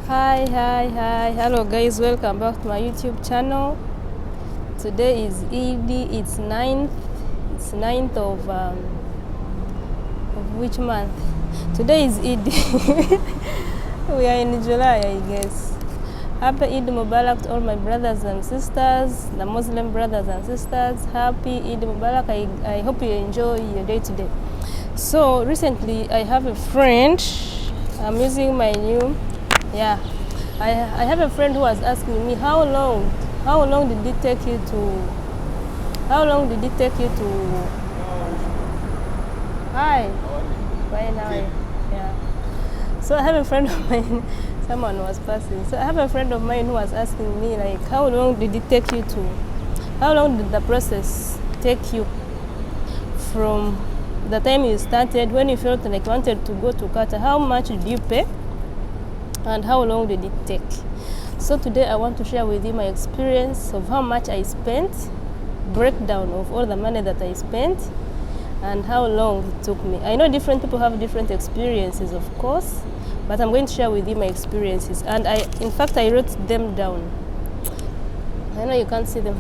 Hi, hello guys, welcome back to my YouTube channel. Today is Eid. It's 9th of which month? Today is Eid. We are in July, I guess. Happy Eid Mubarak to all my brothers and sisters, the Muslim brothers and sisters. Happy Eid Mubarak. I hope you enjoy your day today. So recently I have a friend. I'm using my new I have a friend who was asking me how long did it take you to hi fine now yeah. So I have a friend of mine, someone was passing, so I have a friend of mine who was asking me like how long did the process take you from the time you started, when you felt like you wanted to go to Qatar, how much did you pay and how long did it take? So today I want to share with you my experience of how much I spent, breakdown of all the money that I spent, and how long it took me. I know different people have different experiences, of course, but I'm going to share with you my experiences. And in fact, I wrote them down. I know you can't see them,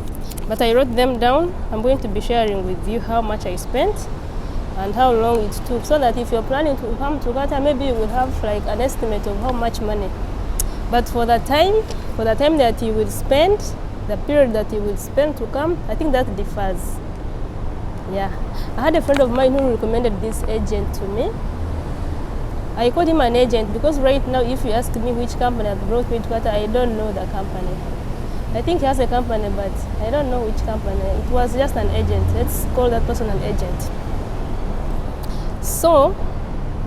but I wrote them down. I'm going to be sharing with you how much I spent and how long it took, so that if you're planning to come to Qatar, maybe you will have like an estimate of how much money. But for the time that you will spend, the period that you will spend to come, I think that differs. Yeah, I had a friend of mine who recommended this agent to me. I called him an agent because right now, if you ask me which company has brought me to Qatar, I don't know the company. I think he has a company, but I don't know which company. It was just an agent. Let's call that person an agent. So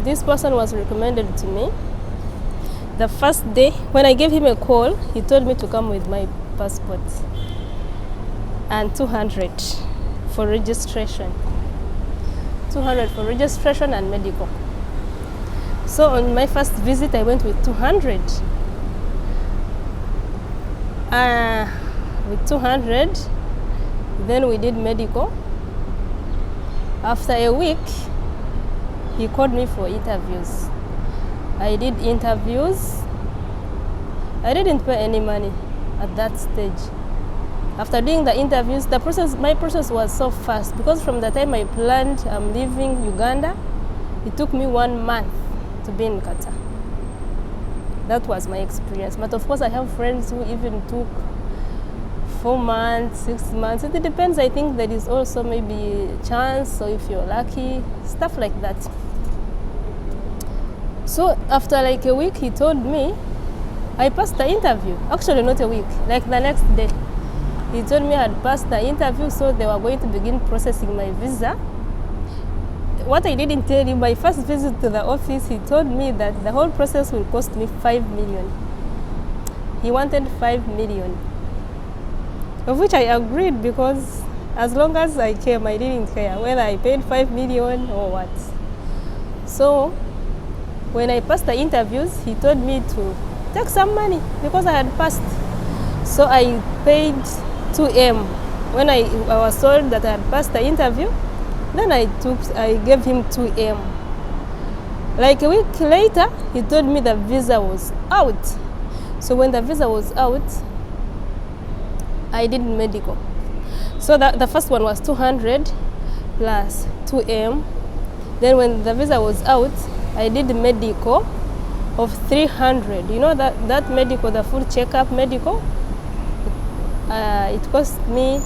this person was recommended to me. The first day when I gave him a call, he told me to come with my passport and 200 for registration. 200 for registration and medical. So on my first visit I went with 200. With 200, then we did medical. After a week, he called me for interviews. I did interviews. I didn't pay any money at that stage. After doing the interviews, my process was so fast because from the time I planned I'm leaving Uganda, it took me 1 month to be in Qatar. That was my experience. But of course I have friends who even took 4 months, 6 months. It depends. I think there is also maybe chance, or if you're lucky, stuff like that. So after like a week, he told me I passed the interview. Actually, not a week, like the next day. He told me I had passed the interview, so they were going to begin processing my visa. What I didn't tell you, my first visit to the office, he told me that the whole process will cost me 5 million. He wanted 5 million, of which I agreed because as long as I came, I didn't care whether I paid 5 million or what. So when I passed the interviews, he told me to take some money because I had passed. So I paid 2M. When I was told that I had passed the interview, then I gave him 2M. Like a week later, he told me the visa was out. So when the visa was out, I did medical. So the first one was 200 plus 2M. Then when the visa was out, I did medical of 300. You know that medical, the full checkup medical, it cost me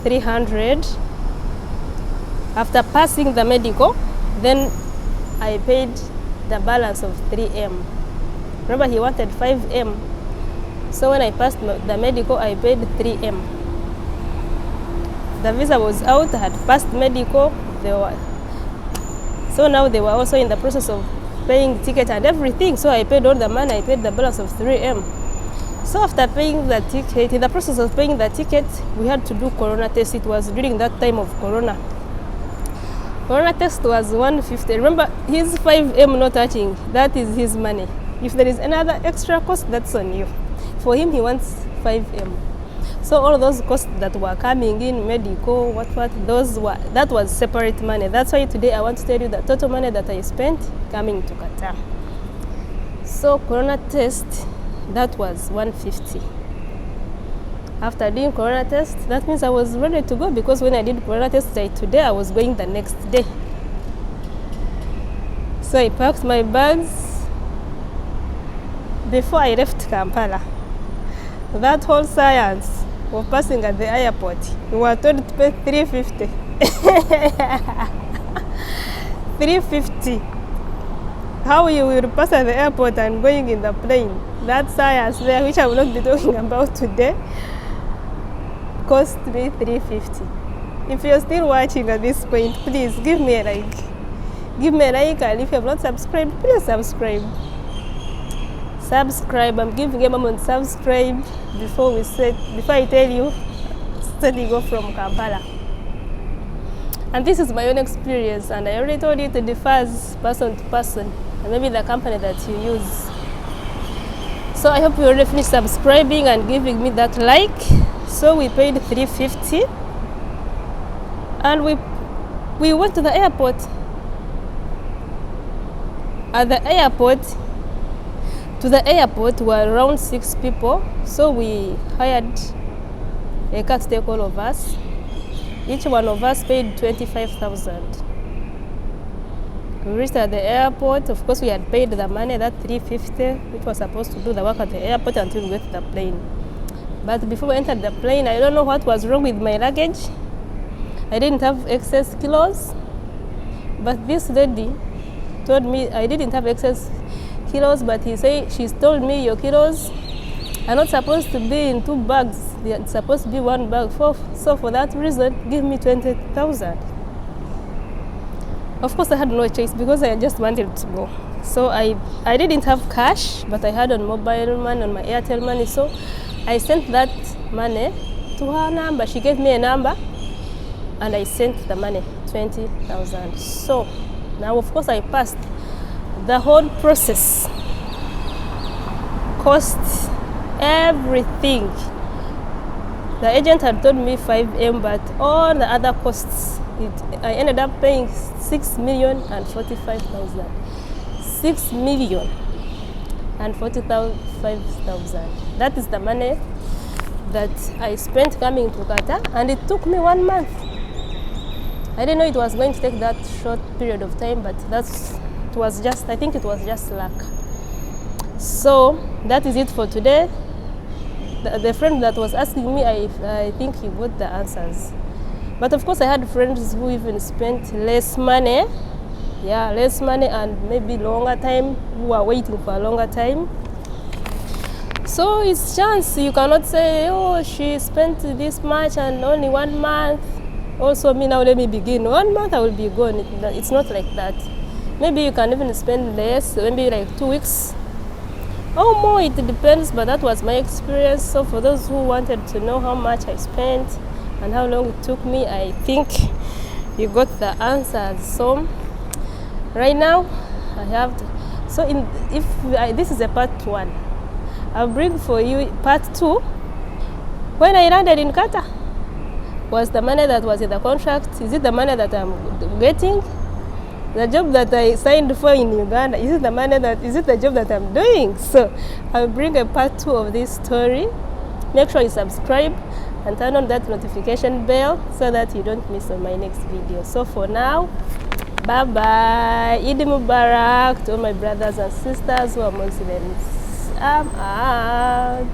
300. After passing the medical, then I paid the balance of 3M. Remember, he wanted 5M. So when I passed the medical, I paid 3M. The visa was out, I had passed medical. So now they were also in the process of paying ticket and everything. So I paid all the money, I paid the balance of 3M. So after paying the ticket, in the process of paying the ticket, we had to do corona test. It was during that time of corona. Corona test was 150. Remember, his 5M not touching, that is his money. If there is another extra cost, that's on you. For him, he wants 5M. So all those costs that were coming in, medical, that was separate money. That's why today I want to tell you the total money that I spent coming to Qatar. So corona test, that was 150. After doing corona test, that means I was ready to go, because when I did corona test today, I was going the next day. So I packed my bags before I left Kampala. That whole science of passing at the airport, we were told to pay 350. 350. How you will pass at the airport and going in the plane? That science there, which I will not be talking about today, cost me 350. If you're still watching at this point, please give me a like. Give me a like, and if you have not subscribed, please subscribe. Subscribe. I'm giving a moment subscribe before I tell you starting off from Kampala. And this is my own experience, and I already told you it differs person to person, and maybe the company that you use. So I hope you already finished subscribing and giving me that like. So we paid 350, and we went to the airport. At the airport, were around 6 people. So we hired a car to take all of us. Each one of us paid 25,000. We reached at the airport. Of course, we had paid the money, that 350, which was supposed to do the work at the airport until we get to the plane. But before we entered the plane, I don't know what was wrong with my luggage. I didn't have excess kilos. But this lady told me I didn't have excess kilos, but she's told me your kilos are not supposed to be in 2 bags. They're supposed to be 1 bag. So for that reason, give me 20,000. Of course, I had no choice because I just wanted to go. So I didn't have cash, but I had on mobile money, on my Airtel money. So I sent that money to her number. She gave me a number, and I sent the money, 20,000. So now, of course, I passed the whole process. Cost, everything. The agent had told me 5M, but all the other costs, I ended up paying 6,045,000. 6,045,000. That is the money that I spent coming to Qatar, and it took me 1 month. I didn't know it was going to take that short period of time, but I think it was just luck. So that is it for today. The friend that was asking me, I think he got the answers. But of course, I had friends who even spent less money. Yeah, less money and maybe longer time, who are waiting for a longer time. So it's chance. You cannot say, oh, she spent this much and only 1 month. Also, me now, let me begin. 1 month, I will be gone. It's not like that. Maybe you can even spend less, maybe like 2 weeks. Or more, it depends, but that was my experience. So for those who wanted to know how much I spent and how long it took me, I think you got the answers. So right now, I have to. So this is a part 1. I'll bring for you part 2. When I landed in Qatar, was the money that was in the contract? Is it the money that I'm getting? The job that I signed for in Uganda, is it the job that I'm doing? So I'll bring a part 2 of this story. Make sure you subscribe and turn on that notification bell so that you don't miss on my next video. So for now, bye-bye. Eid Mubarak to all my brothers and sisters who are Muslims. I'm out.